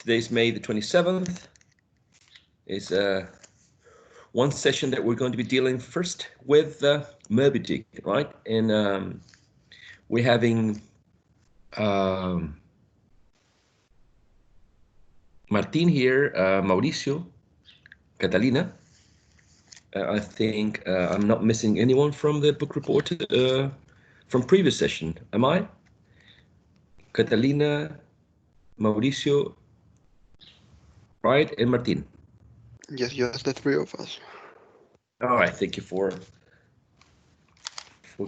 Today's May the 27th. Is one session that we're going to be dealing first with Moby Dick, right? And we're having Martin here, Mauricio, Catalina. I think I'm not missing anyone from the book report from previous session, am I? Catalina, Mauricio, right, and Martin. Yes, just the three of us. All right, thank you for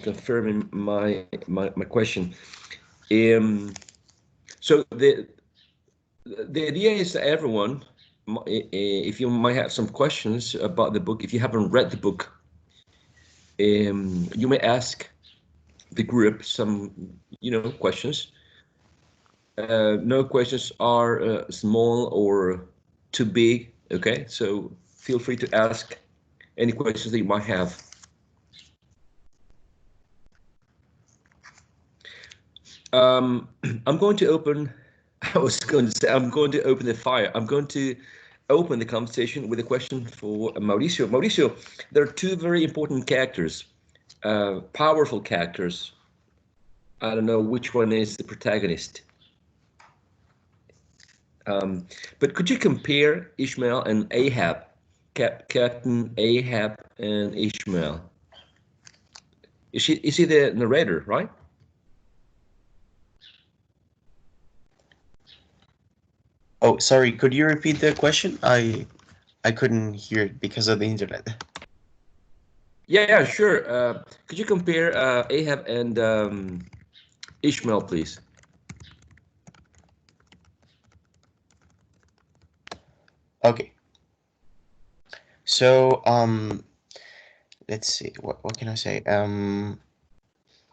confirming my question. So the idea is that everyone, if you might have some questions about the book, if you haven't read the book, you may ask the group some, questions. No questions are small or too big. Okay, so feel free to ask any questions that you might have. I'm going to open. I was going to say I'm going to open the fire. I'm going to open the conversation with a question for Mauricio. Mauricio, there are two very important characters, powerful characters. I don't know which one is the protagonist. But could you compare Ishmael and Ahab, Captain Ahab and Ishmael? Is he the narrator, right? Oh, sorry. Could you repeat the question? I couldn't hear it because of the internet. Yeah, sure. Could you compare Ahab and Ishmael, please? Okay. So, let's see. What can I say?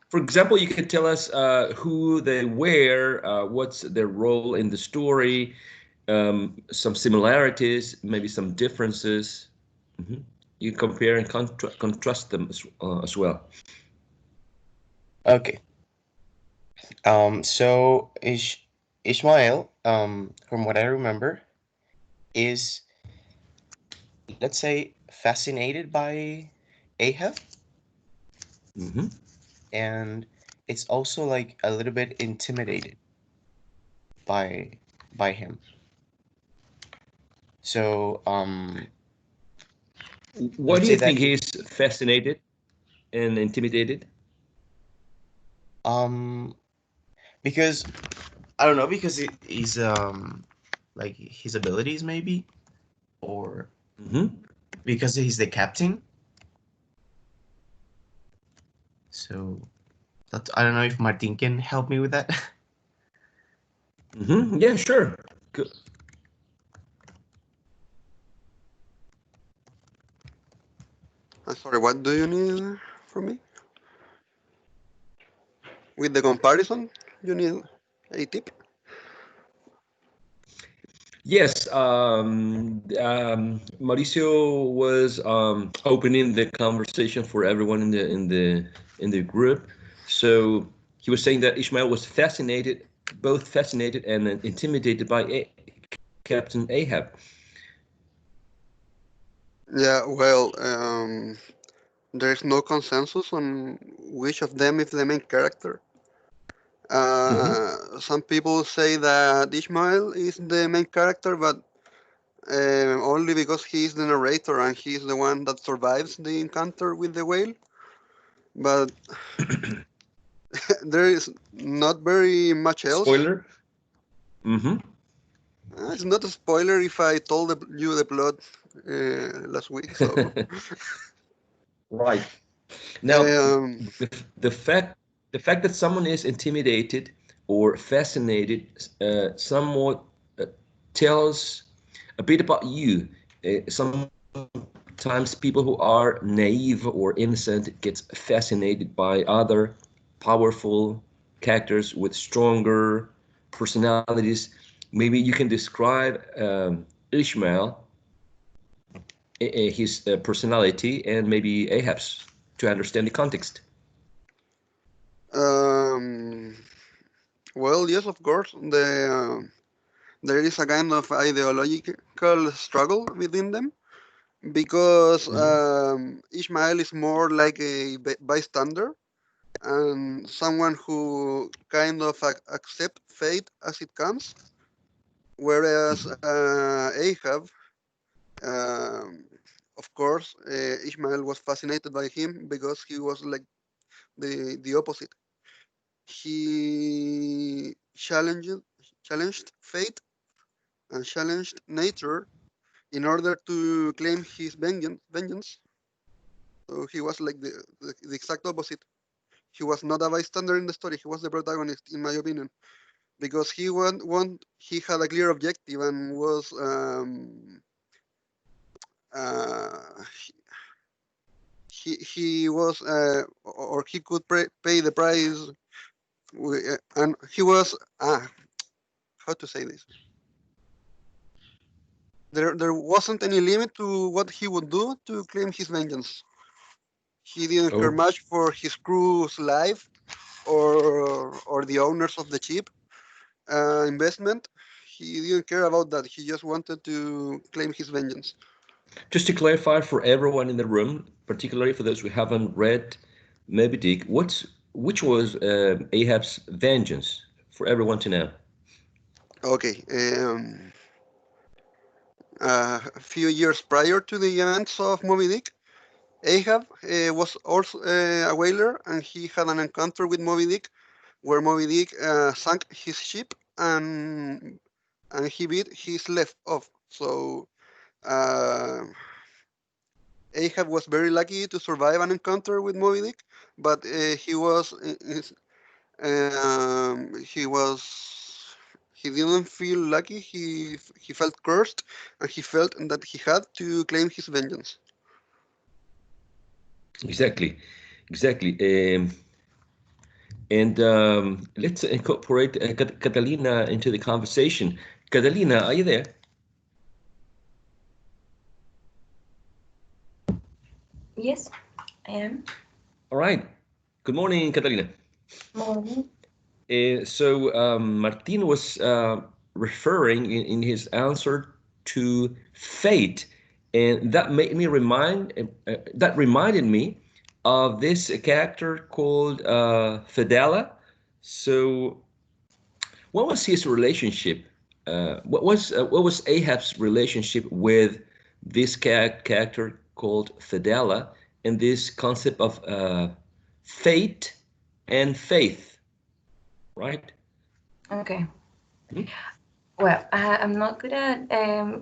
For example, you could tell us who they were, what's their role in the story, some similarities, maybe some differences. Mm-hmm. You compare and contrast them as well. Okay. So Ishmael, from what I remember, is, let's say, fascinated by Ahab. Mm-hmm. And it's also like a little bit intimidated by him. So why do you think he's fascinated and intimidated? Because I don't know, because he's like his abilities maybe, or because he's the captain. So I don't know if Martin can help me with that. Yeah, sure. Good. I'm sorry, what do you need from me? With the comparison, you need a tip? Yes, Mauricio was opening the conversation for everyone in the group. So he was saying that Ishmael was both fascinated and intimidated by Captain Ahab. Yeah, well, there's no consensus on which of them is the main character. Some people say that Ishmael is the main character, but only because he's the narrator and he's the one that survives the encounter with the whale. But there is not very much else. Spoiler? It's not a spoiler if I told you the plot last week. So right. Now, the fact that someone is intimidated or fascinated somewhat tells a bit about you. Sometimes people who are naive or innocent gets fascinated by other powerful characters with stronger personalities. Maybe you can describe Ishmael, his personality, and maybe Ahab's to understand the context. Well, yes, of course. there is a kind of ideological struggle within them, because Ishmael is more like a bystander and someone who kind of accept fate as it comes, whereas Ahab, um, of course, Ishmael was fascinated by him because he was like the opposite. He challenged fate and challenged nature in order to claim his vengeance. So he was like the exact opposite. He was not a bystander in the story. He was the protagonist, in my opinion, because he had a clear objective and was uh, he was or he could pay the price, and he was how to say this. There wasn't any limit to what he would do to claim his vengeance. He didn't care Oh, much for his crew's life or the owners of the ship investment. He didn't care about that. He just wanted to claim his vengeance. just to clarify for everyone in the room, particularly for those who haven't read Moby Dick, which was Ahab's vengeance for everyone to know? Okay. A few years prior to the events of Moby Dick, Ahab was also a whaler, and he had an encounter with Moby Dick, where Moby Dick sank his ship and he bit his left off. So uh, Ahab was very lucky to survive an encounter with Moby Dick, but he was he didn't feel lucky. He felt cursed, and he felt that he had to claim his vengeance. Exactly, exactly. And let's incorporate Catalina into the conversation. Catalina, are you there? Yes, I am. All right. Good morning, Catalina. Morning. Martin was referring in his answer to fate, and that made me that reminded me of this character called Fedela. What was his relationship? What was Ahab's relationship with this character called Fedela, and this concept of fate and faith, right? Okay. Hmm? Well, I'm not good at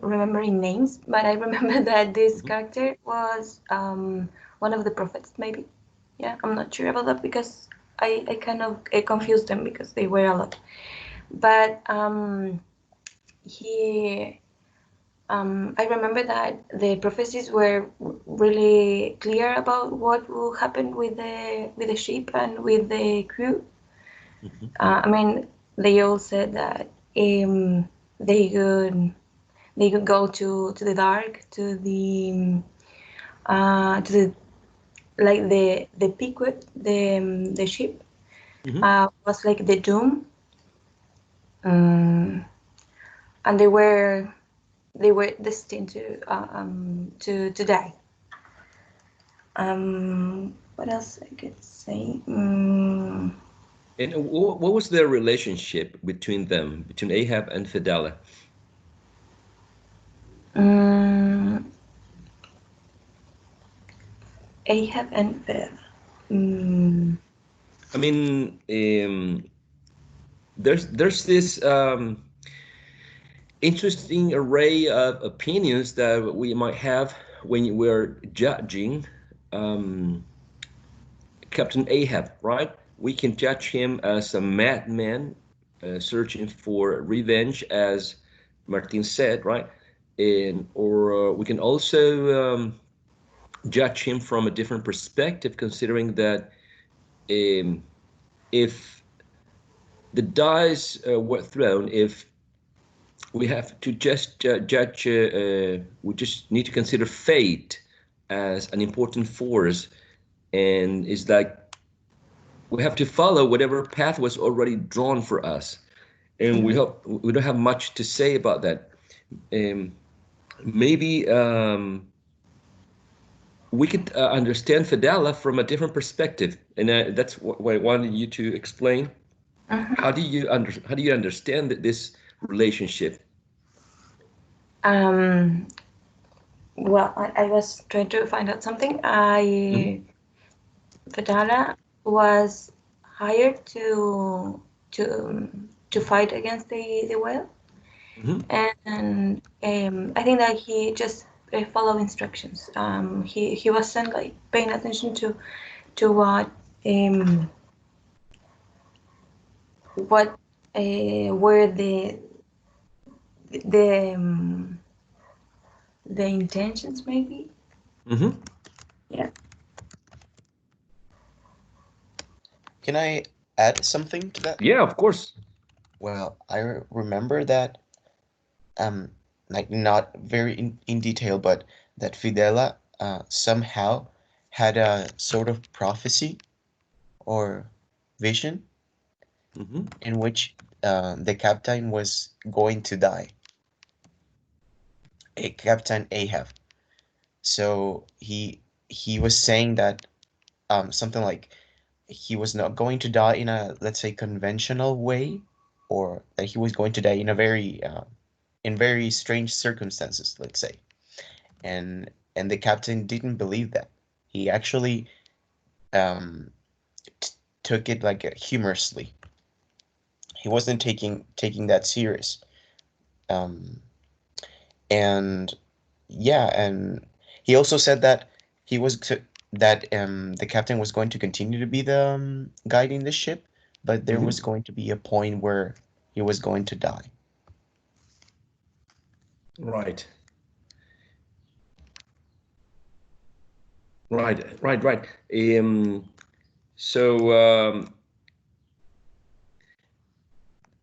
remembering names, but I remember that this character was one of the prophets, maybe. Yeah, I'm not sure about that because I kind of confused them because they were a lot. But he, I remember that the prophecies were really clear about what will happen with the ship and with the crew. I mean, they all said that they could they could go to the dark, to the like the Pequod, the ship was like the doom, and they were destined to die. What else I could say? And what was their relationship between them, between Ahab and Fedela? Ahab and Bel. Mm, I mean, there's this interesting array of opinions that we might have when we're judging um, Captain Ahab, right? We can judge him as a madman searching for revenge, as Martin said, right? Or we can also judge him from a different perspective, considering that if the dice were thrown, if we have to just judge, we just need to consider fate as an important force, and it's like we have to follow whatever path was already drawn for us. and we don't have much to say about that. Maybe we could understand Fidela from a different perspective, and that's what I wanted you to explain. How do you understand this relationship? Well, I was trying to find out something. Fedala was hired to fight against the whale, and I think that he just followed instructions. He wasn't like paying attention to what were the um, the intentions maybe. Yeah. Can I add something to that? Yeah, of course. Well, I remember that, like not very in detail, but that Fidela somehow had a sort of prophecy or vision in which the captain was going to die, Captain Ahab. So he was saying that something like he was not going to die in a, let's say, conventional way, or that he was going to die in very strange circumstances, let's say. And the captain didn't believe that. He actually um, took it like humorously. He wasn't taking that serious. Um, and yeah, and he also said that he was to, that the captain was going to continue to be the guiding the ship, but there was going to be a point where he was going to die. Right. Right. So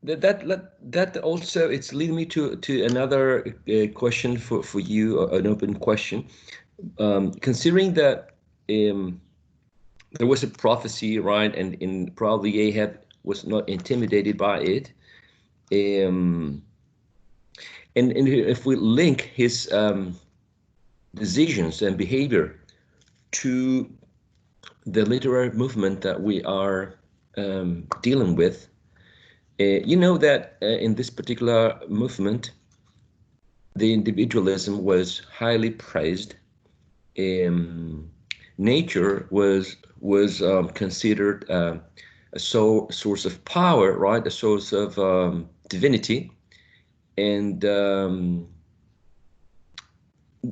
that also it's leading me to another question for you, an open question. Considering that there was a prophecy, right, and probably Ahab was not intimidated by it, and if we link his decisions and behavior to the literary movement that we are dealing with, you know that in this particular movement, the individualism was highly praised. Nature was considered a source of power, right? A source of divinity, and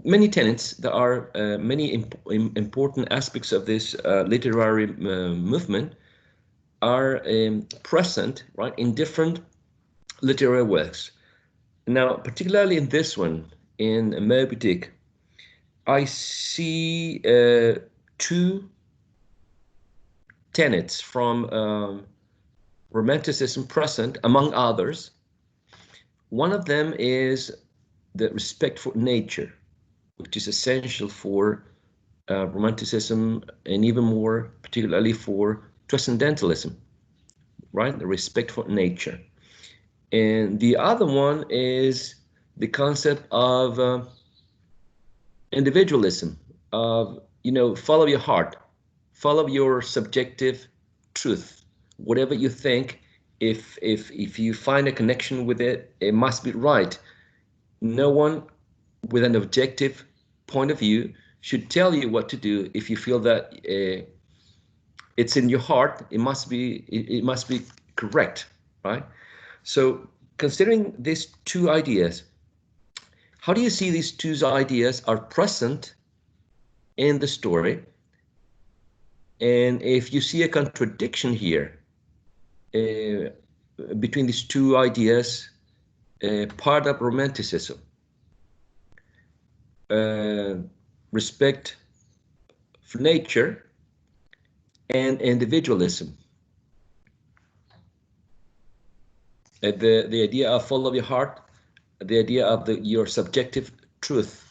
many tenets. There are many important aspects of this literary movement are present, right, in different literary works. Now, particularly in this one, in Moby Dick, I see two tenets from Romanticism present, among others. One of them is the respect for nature, which is essential for Romanticism, and even more particularly for Transcendentalism, right? The respect for nature. And the other one is the concept of individualism, of, follow your heart, follow your subjective truth, whatever you think. If you find a connection with it, it must be right. No one with an objective point of view should tell you what to do. If you feel that it's in your heart, it must be correct, right? So considering these two ideas, how do you see these two ideas are present in the story? And if you see a contradiction here uh, between these two ideas, part of Romanticism, uh, respect for nature and individualism, the idea of follow your heart, the idea of your subjective truth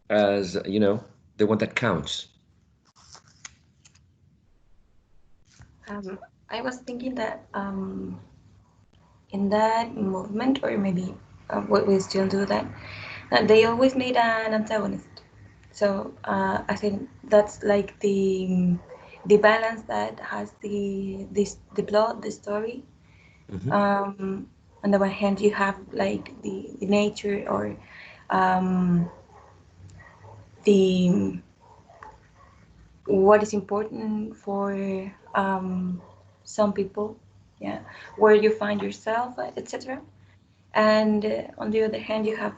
as, the one that counts. I was thinking that in that movement, or maybe we still do that, they always need an antagonist. So I think that's like the balance that has the plot, the story. Mhm. On the one hand, you have like the nature, or um, the what is important for some people, yeah, where you find yourself, etc. And on the other hand, you have,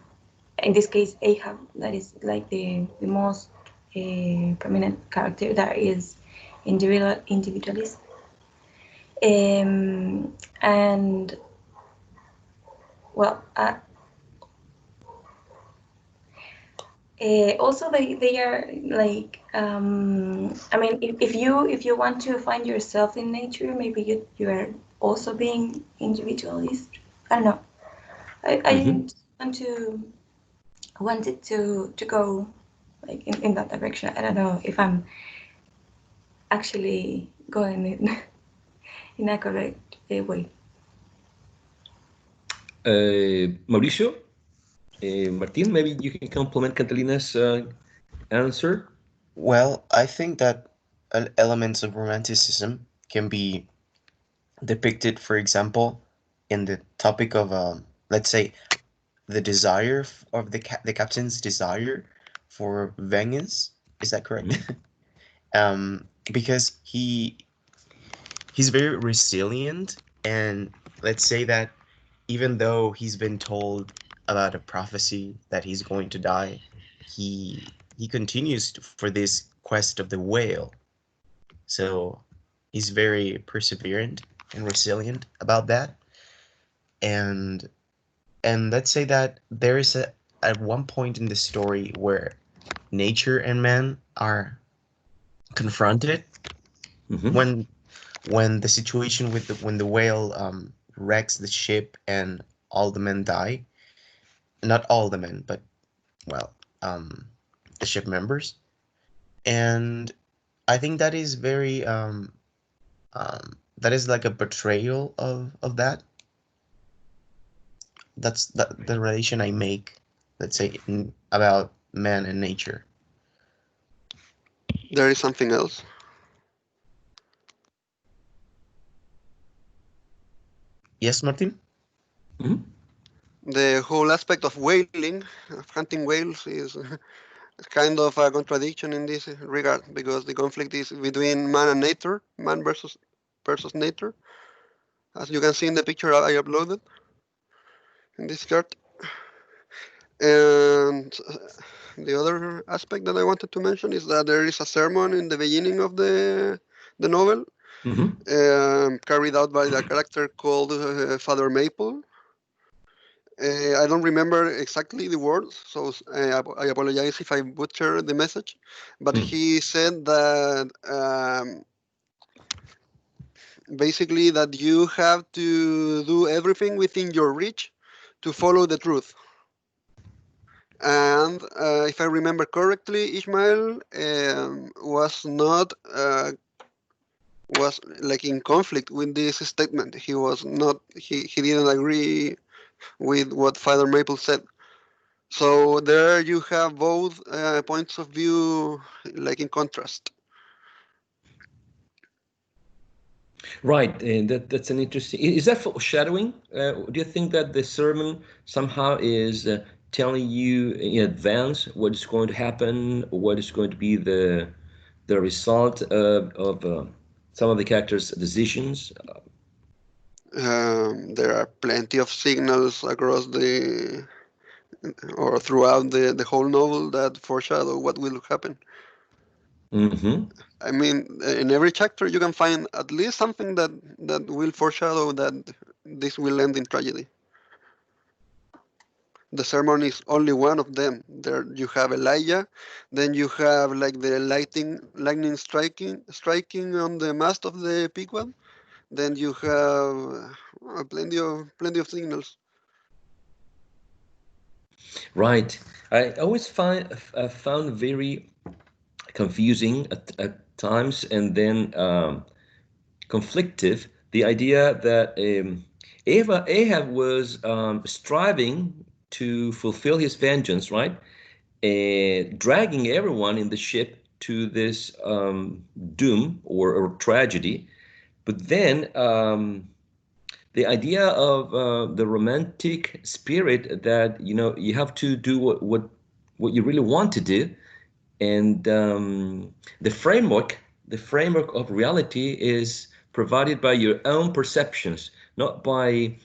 in this case, Ahab, that is like the most prominent character that is individualist. And well, also they are like I mean, if you want to find yourself in nature, maybe you are also being individualist. I don't know. I Mhm. just wanted to go like in that direction. I don't know if I'm actually going in in a correct way. Mauricio, Martin, maybe you can complement Catalina's answer. Well, I think that elements of romanticism can be depicted, for example, in the topic of, let's say, the desire of the captain's desire for vengeance. Is that correct? Mhm. Because he's very resilient, and let's say that even though he's been told about a prophecy that he's going to die, he continues for this quest of the whale. So he's very perseverant and resilient about that. And let's say that there is a at one point in the story where nature and man are confronted, Mhm. when the situation with when the whale wrecks the ship and all the men die. Not all the men, but well, um, the ship members. And I think that is very that is like a betrayal of that. That's the relation I make, let's say, about man and nature. There is something else. Yes, Martin. Mhm. The whole aspect of whaling, of hunting whales, is kind of a contradiction in this regard, because the conflict is between man and nature, man versus nature, as you can see in the picture I uploaded in this chart. And the other aspect that I wanted to mention is that there is a sermon in the beginning of the novel, Mhm. carried out by a character called Father Maple. I don't remember exactly the words, so I apologize if I butcher the message. But Mm. he said that basically that you have to do everything within your reach to follow the truth. And if I remember correctly, Ishmael was like in conflict with this statement. He was not. He didn't agree with what Father Maple said. So there you have both points of view, like in contrast. Right, and that's an interesting. Is that foreshadowing? Do you think that the sermon somehow is telling you in advance what is going to happen, or what is going to be the result of some of the characters' decisions? There are plenty of signals across the or throughout the whole novel that foreshadow what will happen. Mm-hmm. I mean, in every chapter you can find at least something that will foreshadow that this will end in tragedy. The sermon is only one of them. There you have Elijah, then you have like the lightning striking on the mast of the Pequod. Then you have plenty of signals. Right. I always found very confusing at times, and then conflictive, the idea that Ahab was striving to fulfill his vengeance, right? Dragging everyone in the ship to this doom or tragedy. But then the idea of the romantic spirit that you have to do what you really want to do, and the framework of reality is provided by your own perceptions, not by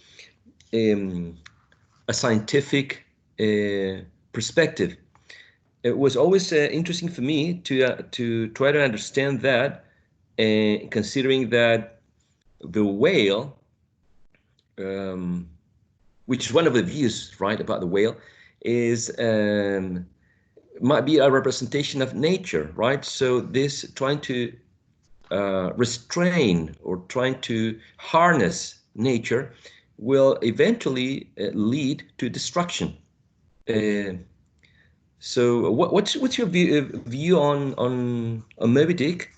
a scientific perspective. It was always interesting for me to try to understand that, considering that the whale, which is one of the views, right, about the whale, is might be a representation of nature, right? So this trying to restrain or trying to harness nature will eventually lead to destruction. So what's your view on Moby Dick?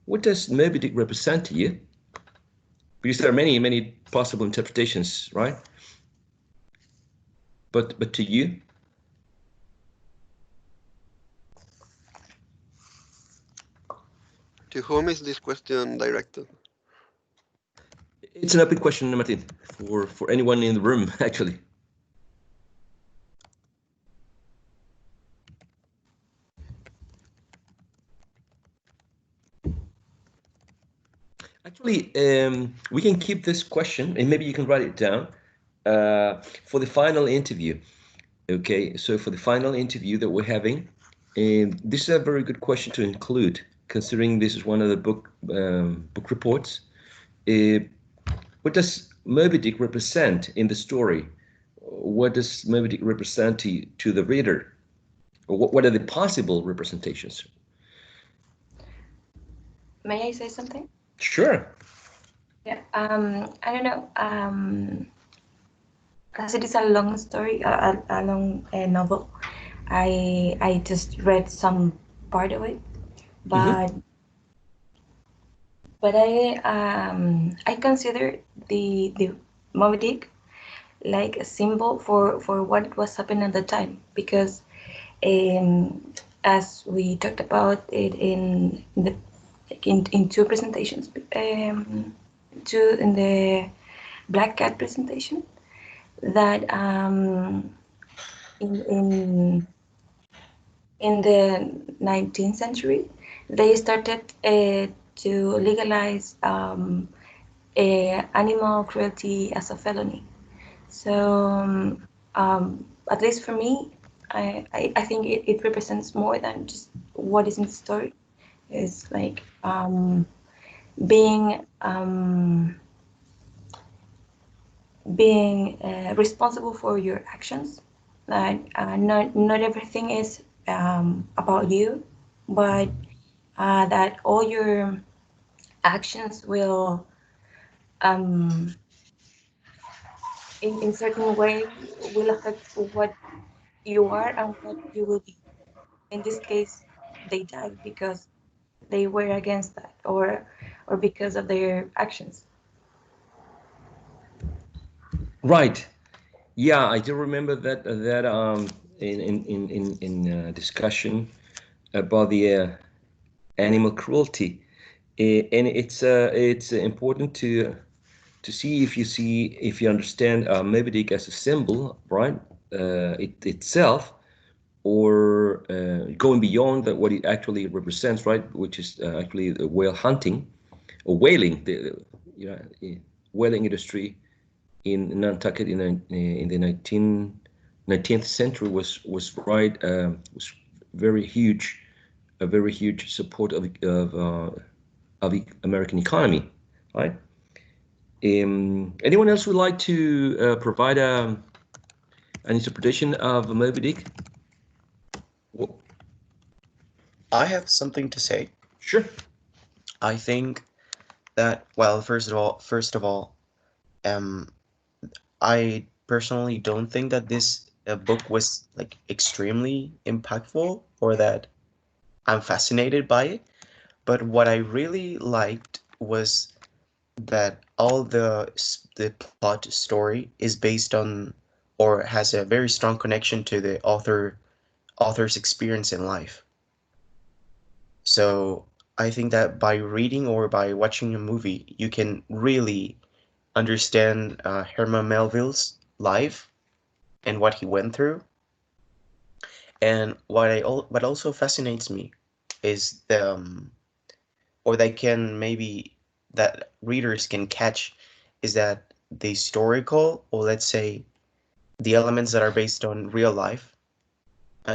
What does Moby Dick represent to you? Because there are many possible interpretations, right? But to you? To whom is this question directed? It's an open question, Martin, for anyone in the room, actually. Actually, we can keep this question, and maybe you can write it down for the final interview. Okay, so for the final interview that we're having, this is a very good question to include, considering this is one of the book reports. What does Moby Dick represent in the story? What does Moby Dick represent to the reader? Or what are the possible representations? May I say something? Sure. Yeah. I don't know. As it is a long story, a long novel, I just read some part of it, but I consider the Moby Dick like a symbol for what was happening at the time, because as we talked about it in two presentations, two in the Black Cat presentation, that in the 19th century they started to legalize animal cruelty as a felony. So at least for me, I think it represents more than just what is in the story. It's like being responsible for your actions. That not everything is about you, but that all your actions will in certain way will affect what you are and what you will be. In this case, they died because they were against that, or because of their actions. Right. Yeah, I do remember that in discussion about the animal cruelty, and it's important to see if you understand Moby Dick as a symbol, right? It itself, or going beyond that, what it actually represents, right? Which is actually the whale hunting or whaling, the whaling industry in Nantucket in the 19th century was very huge, a very huge support of the American economy, right? Anyone else would like to provide an interpretation of Moby Dick? I have something to say. Sure. I think that, well, first of all, I personally don't think that this book was like extremely impactful or that I'm fascinated by it. But what I really liked was that all the plot story is based on, or has a very strong connection to the author's experience in life. So I think that by reading or by watching a movie, you can really understand Herman Melville's life and what he went through. And what also fascinates me is or that readers can catch, is that the historical, or let's say the elements that are based on real life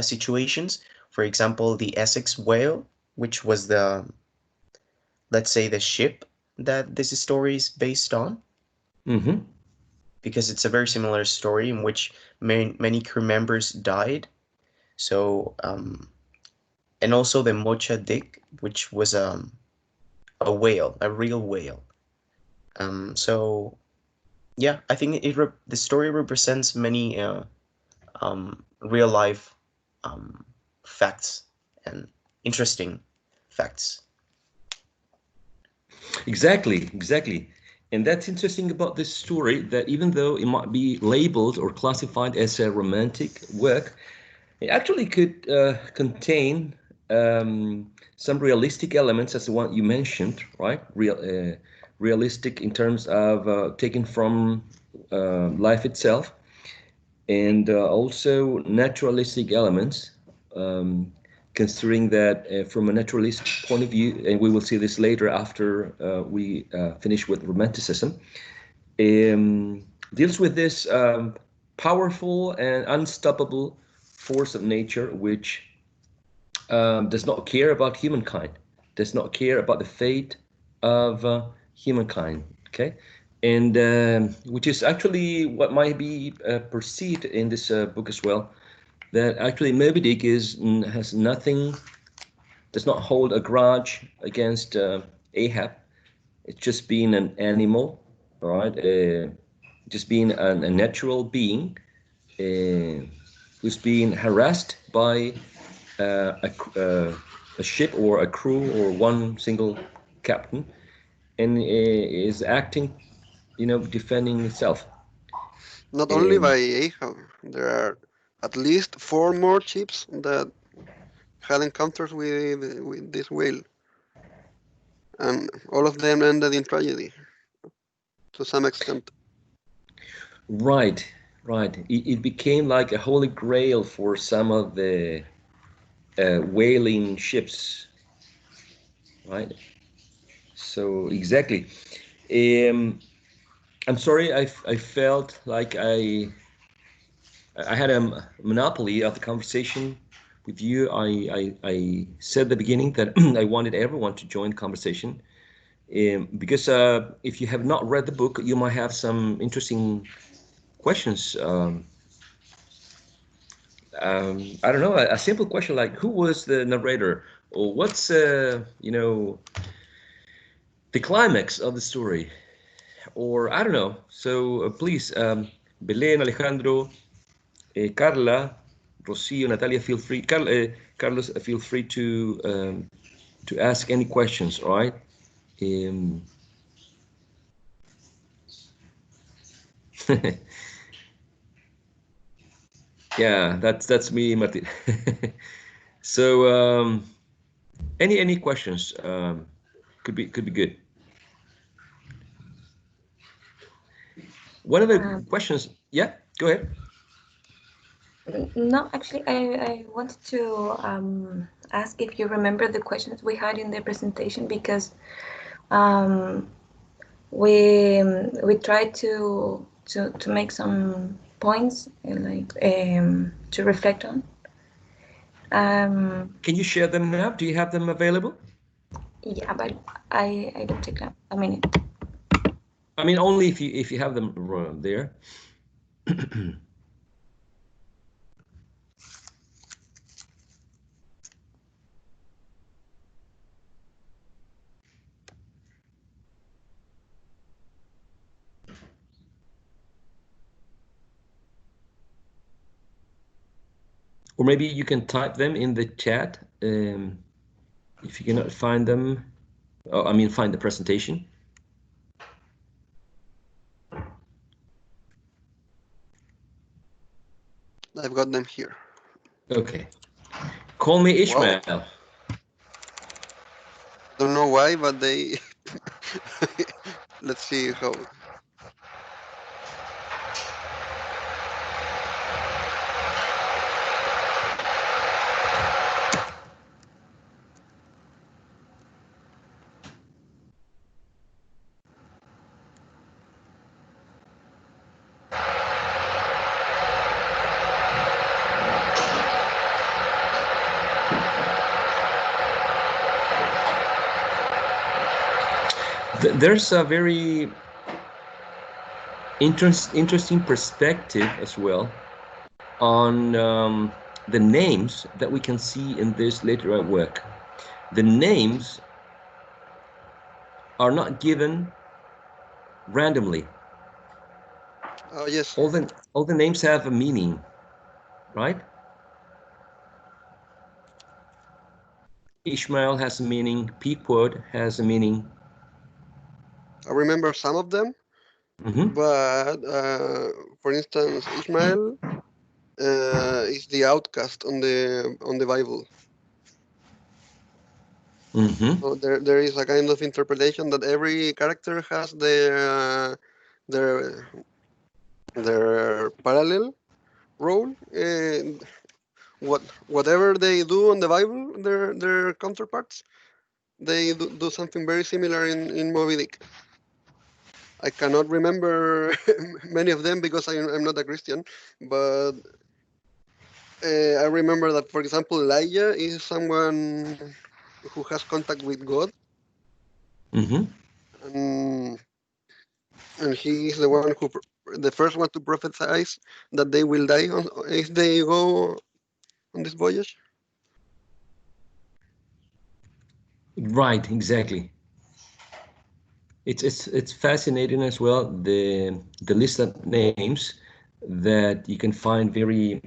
situations. For example, the Essex whale, which was let's say the ship that this story is based on. Mm-hmm. Because it's a very similar story in which many crew members died. So, and also the Mocha Dick, which was a whale, a real whale. So yeah, I think the story represents many real life facts and interesting facts. Exactly. And that's interesting about this story, that even though it might be labeled or classified as a romantic work, it actually could contain some realistic elements, as the one you mentioned, right? Realistic in terms of taken from life itself, and also naturalistic elements, considering that from a naturalist point of view, and we will see this later after we finish with romanticism, deals with this powerful and unstoppable force of nature, which does not care about humankind, does not care about the fate of humankind. Okay, and which is actually what might be perceived in this book as well. That actually Moby Dick has nothing, does not hold a grudge against Ahab. It's just being an animal, right? Just being a natural being who's being harassed by a ship or a crew or one single captain, and is acting, defending itself. Not only Um, by Ahab, there are at least 4 more ships that had encounters with this whale, and all of them ended in tragedy to some extent. right, right. It became like a holy grail for some of the whaling ships, right? So exactly. Um, I'm sorry. I felt like I had a monopoly of the conversation with you. I said at the beginning that I wanted everyone to join the conversation, because if you have not read the book, you might have some interesting questions. I don't know, a simple question like, who was the narrator, or what's the climax of the story, or I don't know. So please, Belen, Alejandro, Carla, Rocio, Natalia, feel free. Carlos, feel free to ask any questions. All right. Um, yeah, that's me, Martin. So any questions could be good. One of the Um, questions. Yeah, go ahead. no, actually, I wanted to ask if you remember the questions we had in the presentation, because um, we tried to make some points to reflect on. Can you share them now? Do you have them available? Yeah, but I don't take that a minute. I mean, only if you have them there. Or maybe you can type them in the chat if you cannot find them. Oh, I mean, find the presentation. I've got them here. Okay. Call me Ishmael. Wow. Don't know why, but they. Let's see how. There's a very interesting perspective as well on the names that we can see in this later work. The names are not given randomly. Yes. All the names have a meaning, right? Ishmael has a meaning. Pequod has a meaning. I remember some of them, but for instance, Ishmael is the outcast on the Bible. So there is a kind of interpretation that every character has their parallel role. And whatever they do on the Bible, their counterparts, they do something very similar in Moby Dick. I cannot remember many of them because I'm not a Christian, but I remember that, for example, Elijah is someone who has contact with God, and he is the one the first one to prophesy that they will die if they go on this voyage. Right, exactly. It's fascinating as well, the list of names that you can find very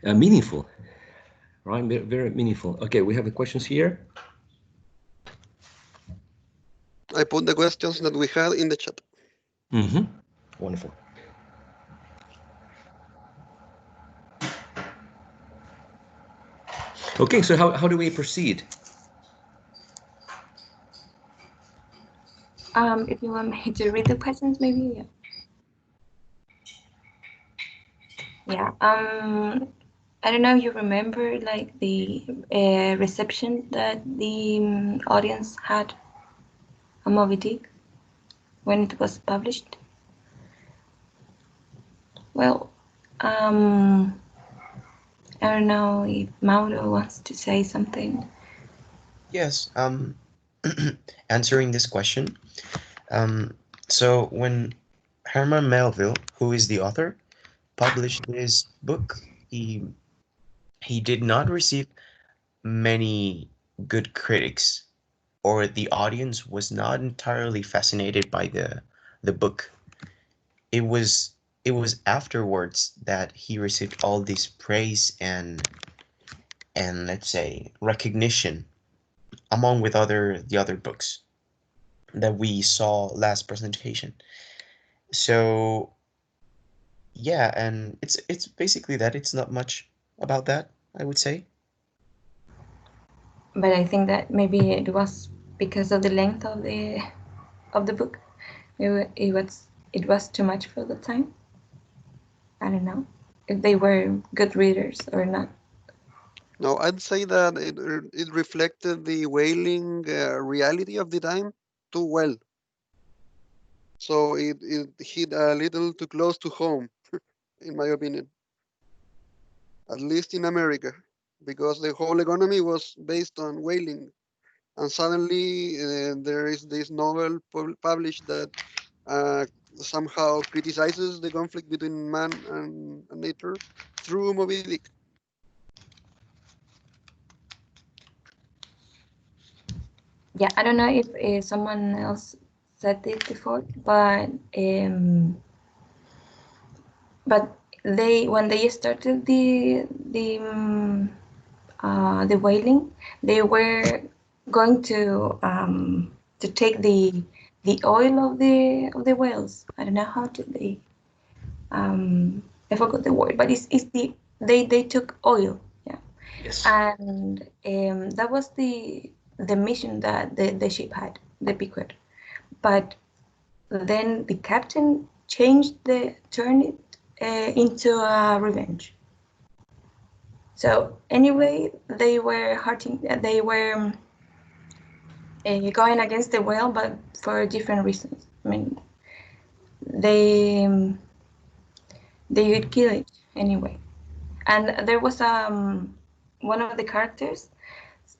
meaningful, right? Very, very meaningful. Okay, we have the questions here. I put the questions that we had in the chat. Wonderful. Okay, so how do we proceed? If you want me to read the questions, maybe. Yeah. Yeah. I don't know if you remember like the reception that the audience had on Moby Dick when it was published. Well, I don't know if Mauro wants to say something. Yes. Answering this question. So when Herman Melville, who is the author, published this book, he did not receive many good critics, or the audience was not entirely fascinated by the book. It was afterwards that he received all this praise and let's say recognition, among with the other books that we saw last presentation. So yeah, and it's basically that. It's not much about that, I would say. But I think that maybe it was because of the length of the book. It was too much for the time. I don't know if they were good readers or not. No, I'd say that it reflected the whaling reality of the time too well. So it hit a little too close to home, in my opinion. At least in America, because the whole economy was based on whaling. And suddenly there is this novel published that somehow criticizes the conflict between man and nature through Moby Dick. Yeah, I don't know if someone else said it before, but they when they started the whaling, they were going to take the oil of the whales. I don't know how did they I forgot the word, but it's they took oil, yeah. Yes. And that was the mission that the ship had, the Piquet. But then the captain turned it into a revenge. So anyway, they were going against the whale, but for different reasons. I mean, they they would kill it anyway. And there was one of the characters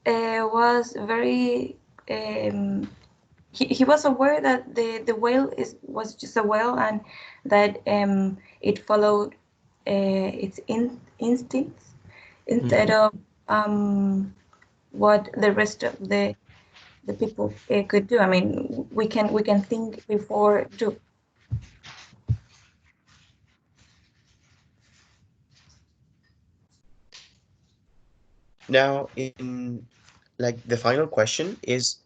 was very he was aware that the whale was just a whale, and that it followed its instincts instead of what the rest of the people could do. I mean, we can think before do. Now, in like the final question is,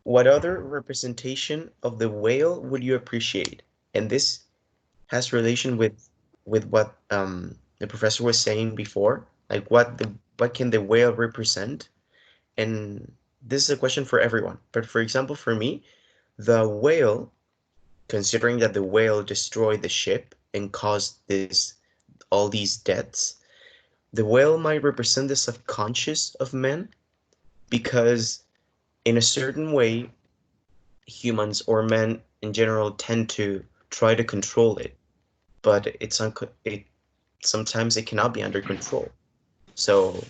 what other representation of the whale would you appreciate? And this has relation with what the professor was saying before, like what can the whale represent? And this is a question for everyone. But for example, for me, the whale, considering that the whale destroyed the ship and caused all these deaths, the whale might represent the subconscious of men, because in a certain way, humans or men in general tend to try to control it, but it sometimes it cannot be under control. So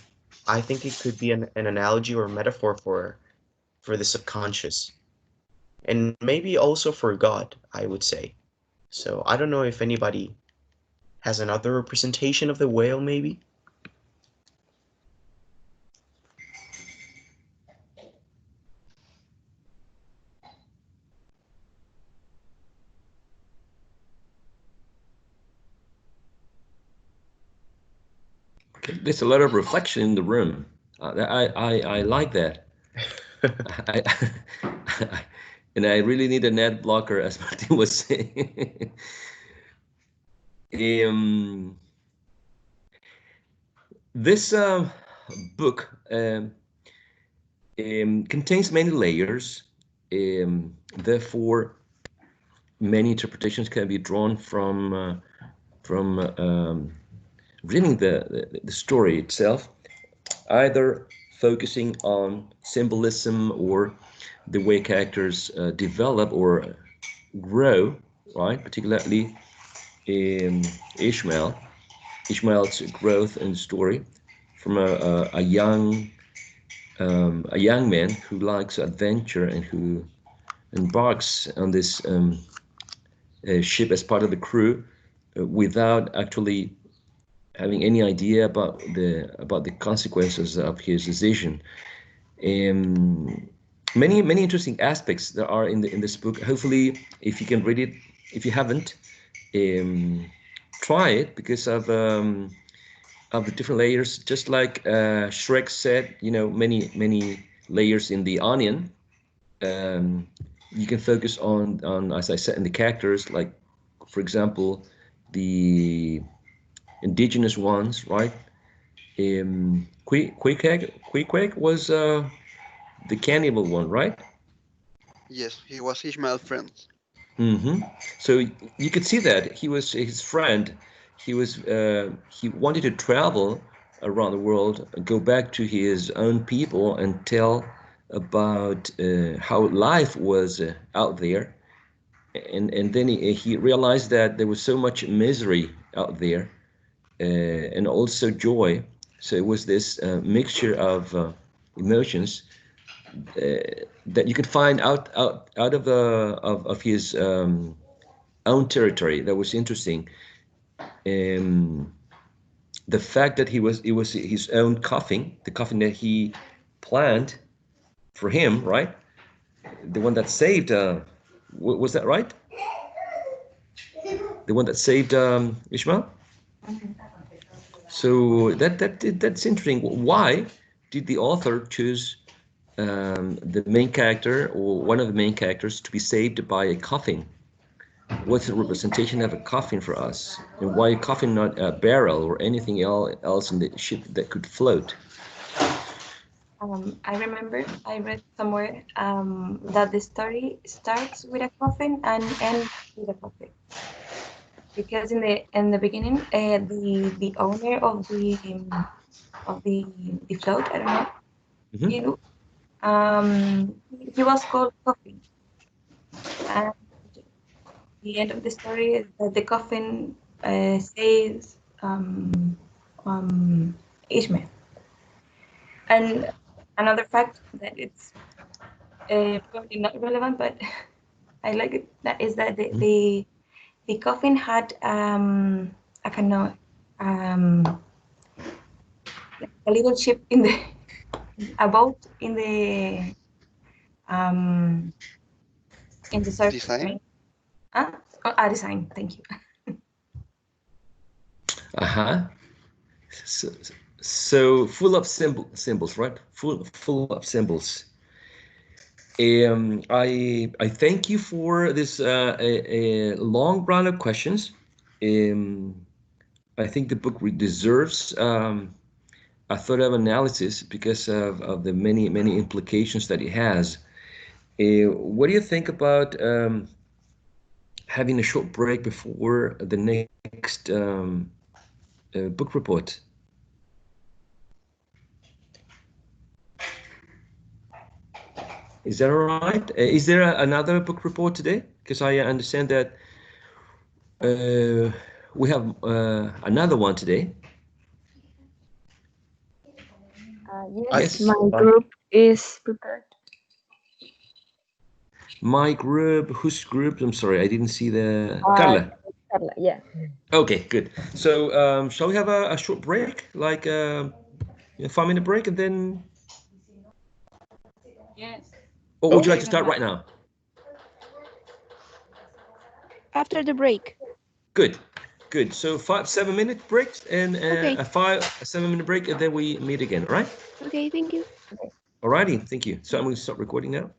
I think it could be an analogy or metaphor for the subconscious, and maybe also for God, I would say. So I don't know if anybody has another representation of the whale, maybe. There's a lot of reflection in the room. I like that. I, and I really need a net blocker, as Martin was saying. This book contains many layers. Therefore, many interpretations can be drawn from reading the story itself, either focusing on symbolism or the way characters develop or grow, right? Particularly in Ishmael's growth in the story from a young man who likes adventure and who embarks on this ship as part of the crew without actually having any idea about the consequences of his decision. Many interesting aspects there are in this book. Hopefully, if you can read it, if you haven't, try it because of the different layers. Just like Shrek said, you know, many layers in the onion. You can focus on, as I said, in the characters, like for example, the indigenous ones, right? Queequeg was the cannibal one, right? Yes, he was Ishmael's friend. So you could see that he was his friend. He wanted to travel around the world, go back to his own people, and tell about how life was out there. And then he realized that there was so much misery out there, and also joy. So it was this mixture of emotions that you could find out of his own territory. That was interesting. The fact that it was his own coffin, the coffin that he planned for him, right? The one that saved. Was that right? The one that saved Ishmael. So that's interesting. Why did the author choose the main character or one of the main characters to be saved by a coffin? what's the representation of a coffin for us, and why a coffin, not a barrel or anything else in the ship that could float? I remember I read somewhere that the story starts with a coffin and ends with a coffin. Because in the beginning, the owner of the float, I don't know, Mhm. he was called Coffin, and the end of the story is that the coffin saves Ishmael. And another fact that it's probably not relevant, but I like it, that is that the coffin had I can know a little chip in the a boat um in the surface. I Design? mean, a design. Thank you. Uh-huh. So full of symbols, right? Full of symbols. I thank you for this a long round of questions. I think the book deserves a thorough analysis because of the many implications that it has. What do you think about having a short break before the next book report? Is that all right? Is there another book report today? Because I understand that we have another one today. Yes. My group is prepared. My group, whose group? I'm sorry, I didn't see the... Uh, Carla. Carla, yeah. Okay, good. So shall we have a short break, like a 5-minute break, and then... Yes. Or would you like to start right now? After the break. Good, good. So 7-minute breaks and Okay. a 7-minute break, and then we meet again, all right? Okay, thank you. All righty, thank you. So I'm going to stop recording now.